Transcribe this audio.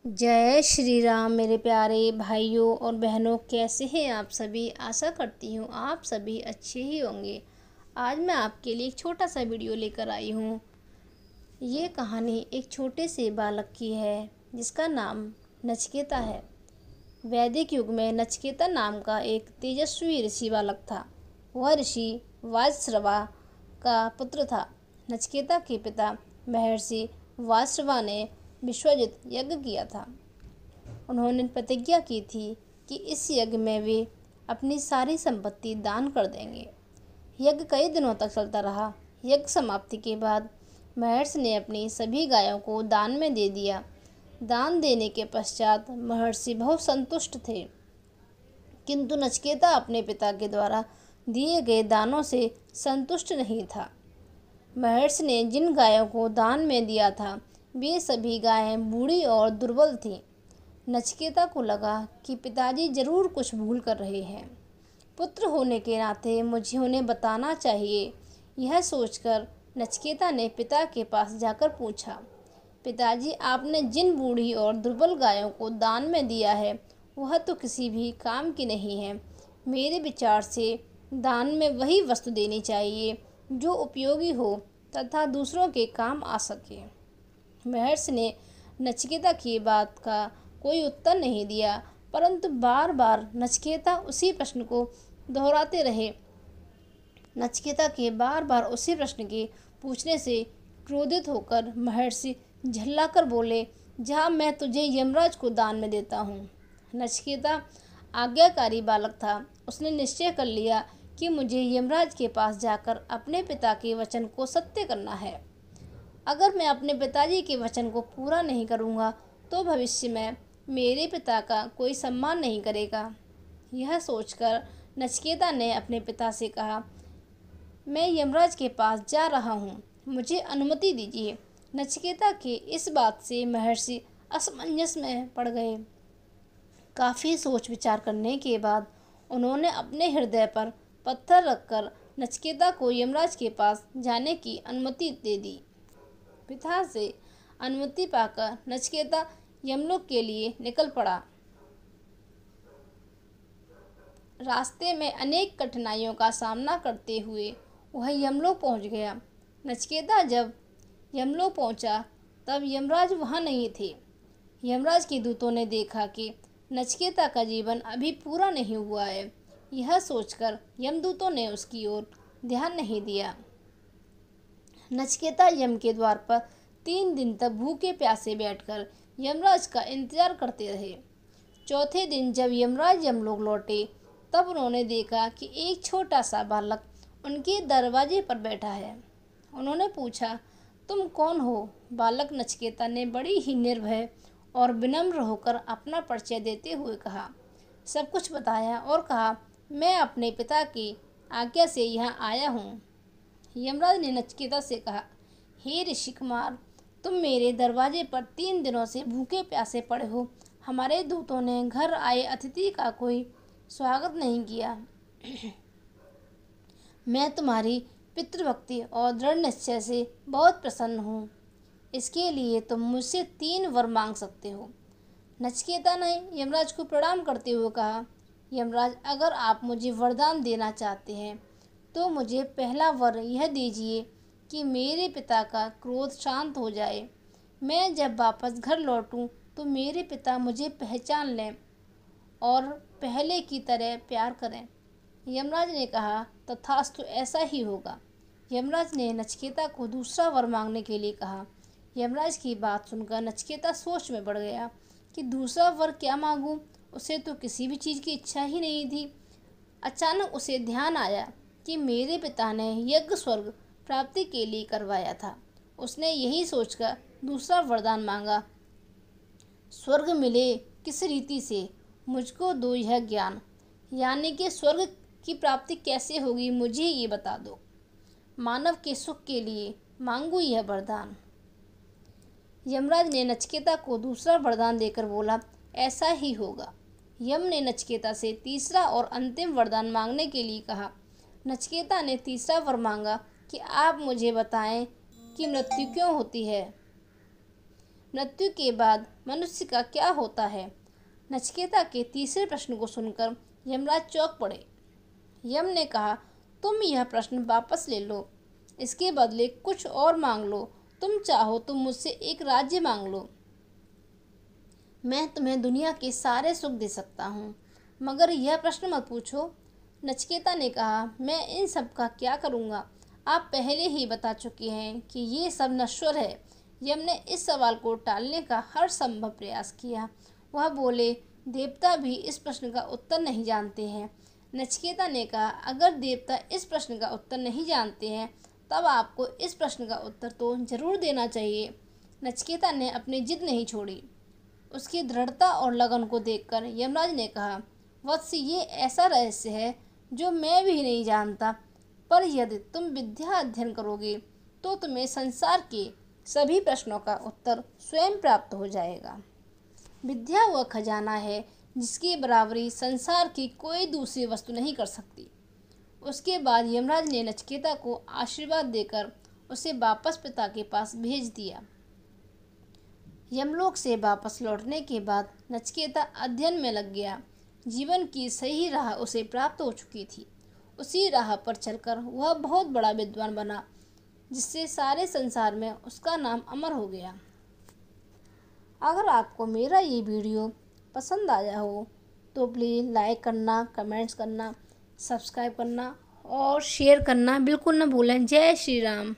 जय श्री राम मेरे प्यारे भाइयों और बहनों, कैसे हैं आप सभी। आशा करती हूँ आप सभी अच्छे ही होंगे। आज मैं आपके लिए एक छोटा सा वीडियो लेकर आई हूँ। ये कहानी एक छोटे से बालक की है जिसका नाम नचिकेता है। वैदिक युग में नचिकेता नाम का एक तेजस्वी ऋषि बालक था। वह ऋषि वाजश्रवा का पुत्र था। नचिकेता के पिता महर्षि वाजश्रवा ने विश्वजित यज्ञ किया था। उन्होंने प्रतिज्ञा की थी कि इस यज्ञ में वे अपनी सारी संपत्ति दान कर देंगे। यज्ञ कई दिनों तक चलता रहा। यज्ञ समाप्ति के बाद महर्षि ने अपनी सभी गायों को दान में दे दिया। दान देने के पश्चात महर्षि बहुत संतुष्ट थे, किंतु नचिकेता अपने पिता के द्वारा दिए गए दानों से संतुष्ट नहीं था। महर्षि ने जिन गायों को दान में दिया था वे सभी गायें बूढ़ी और दुर्बल थीं। नचिकेता को लगा कि पिताजी जरूर कुछ भूल कर रहे हैं। पुत्र होने के नाते मुझे उन्हें बताना चाहिए। यह सोचकर नचिकेता ने पिता के पास जाकर पूछा, पिताजी, आपने जिन बूढ़ी और दुर्बल गायों को दान में दिया है वह तो किसी भी काम की नहीं है। मेरे विचार से दान में वही वस्तु देनी चाहिए जो उपयोगी हो तथा दूसरों के काम आ सके। महर्षि ने नचिकेता की बात का कोई उत्तर नहीं दिया, परंतु बार बार नचिकेता उसी प्रश्न को दोहराते रहे। नचिकेता के बार बार उसी प्रश्न के पूछने से क्रोधित होकर महर्षि झल्लाकर बोले, जहाँ मैं तुझे यमराज को दान में देता हूँ। नचिकेता आज्ञाकारी बालक था। उसने निश्चय कर लिया कि मुझे यमराज के पास जाकर अपने पिता के वचन को सत्य करना है। अगर मैं अपने पिताजी के वचन को पूरा नहीं करूँगा तो भविष्य में मेरे पिता का कोई सम्मान नहीं करेगा। यह सोचकर नचिकेता ने अपने पिता से कहा, मैं यमराज के पास जा रहा हूँ, मुझे अनुमति दीजिए। नचिकेता के इस बात से महर्षि असमंजस में पड़ गए। काफ़ी सोच विचार करने के बाद उन्होंने अपने हृदय पर पत्थर रखकर नचिकेता को यमराज के पास जाने की अनुमति दे दी। पिता से अनुमति पाकर नचिकेता यमलोक के लिए निकल पड़ा। रास्ते में अनेक कठिनाइयों का सामना करते हुए वह यमलोक पहुंच गया। नचिकेता जब यमलोक पहुंचा तब यमराज वहां नहीं थे। यमराज के दूतों ने देखा कि नचिकेता का जीवन अभी पूरा नहीं हुआ है। यह सोचकर यमदूतों ने उसकी ओर ध्यान नहीं दिया। नचिकेता यम के द्वार पर 3 दिन तक भूखे प्यासे बैठकर यमराज का इंतजार करते रहे। चौथे दिन जब यमराज यमलोक लौटे तब उन्होंने देखा कि एक छोटा सा बालक उनके दरवाजे पर बैठा है। उन्होंने पूछा, तुम कौन हो? बालक नचिकेता ने बड़ी ही निर्भय और विनम्र होकर अपना परिचय देते हुए कहा, सब कुछ बताया और कहा, मैं अपने पिता की आज्ञा से यहाँ आया हूँ। यमराज ने नचिकेता से कहा, हे ऋषि कुमार, तुम मेरे दरवाजे पर 3 दिनों से भूखे प्यासे पड़े हो। हमारे दूतों ने घर आए अतिथि का कोई स्वागत नहीं किया। मैं तुम्हारी पितृभक्ति और दृढ़ निश्चय से बहुत प्रसन्न हूँ। इसके लिए तुम मुझसे 3 वर मांग सकते हो। नचिकेता ने यमराज को प्रणाम करते हुए कहा, यमराज, अगर आप मुझे वरदान देना चाहते हैं तो मुझे पहला वर यह दीजिए कि मेरे पिता का क्रोध शांत हो जाए। मैं जब वापस घर लौटूं तो मेरे पिता मुझे पहचान लें और पहले की तरह प्यार करें। यमराज ने कहा, तथास्तु, ऐसा ही होगा। यमराज ने नचिकेता को दूसरा वर मांगने के लिए कहा। यमराज की बात सुनकर नचिकेता सोच में पड़ गया कि दूसरा वर क्या मांगूं। उसे तो किसी भी चीज़ की इच्छा ही नहीं थी। अचानक उसे ध्यान आया कि मेरे पिता ने यज्ञ स्वर्ग प्राप्ति के लिए करवाया था। उसने यही सोचकर दूसरा वरदान मांगा, स्वर्ग मिले किस रीति से, मुझको दो यह ज्ञान, यानी कि स्वर्ग की प्राप्ति कैसे होगी मुझे ये बता दो। मानव के सुख के लिए मांगू यह वरदान। यमराज ने नचिकेता को दूसरा वरदान देकर बोला, ऐसा ही होगा। यम ने नचिकेता से तीसरा और अंतिम वरदान मांगने के लिए कहा। नचिकेता ने तीसरा वर मांगा कि आप मुझे बताएं कि मृत्यु क्यों होती है। मृत्यु के बाद मनुष्य का क्या होता है? नचिकेता के तीसरे प्रश्न को सुनकर यमराज चौंक पड़े। यम ने कहा, तुम यह प्रश्न वापस ले लो, इसके बदले कुछ और मांग लो। तुम चाहो तो मुझसे एक राज्य मांग लो, मैं तुम्हें दुनिया के सारे सुख दे सकता हूँ, मगर यह प्रश्न मत पूछो। नचिकेता ने कहा, मैं इन सब का क्या करूँगा? आप पहले ही बता चुके हैं कि ये सब नश्वर है। यम ने इस सवाल को टालने का हर संभव प्रयास किया। वह बोले, देवता भी इस प्रश्न का उत्तर नहीं जानते हैं। नचिकेता ने कहा, अगर देवता इस प्रश्न का उत्तर नहीं जानते हैं तब आपको इस प्रश्न का उत्तर तो जरूर देना चाहिए। नचिकेता ने अपनी जिद नहीं छोड़ी। उसकी दृढ़ता और लगन को देखकर यमराज ने कहा, वत्स, ये ऐसा रहस्य है जो मैं भी नहीं जानता, पर यदि तुम विद्या अध्ययन करोगे तो तुम्हें संसार के सभी प्रश्नों का उत्तर स्वयं प्राप्त हो जाएगा। विद्या वह खजाना है जिसकी बराबरी संसार की कोई दूसरी वस्तु नहीं कर सकती। उसके बाद यमराज ने नचिकेता को आशीर्वाद देकर उसे वापस पिता के पास भेज दिया। यमलोक से वापस लौटने के बाद नचिकेता अध्ययन में लग गया। जीवन की सही राह उसे प्राप्त हो चुकी थी। उसी राह पर चलकर वह बहुत बड़ा विद्वान बना, जिससे सारे संसार में उसका नाम अमर हो गया। अगर आपको मेरा ये वीडियो पसंद आया हो तो प्लीज़ लाइक करना, कमेंट्स करना, सब्सक्राइब करना और शेयर करना बिल्कुल न भूलें। जय श्री राम।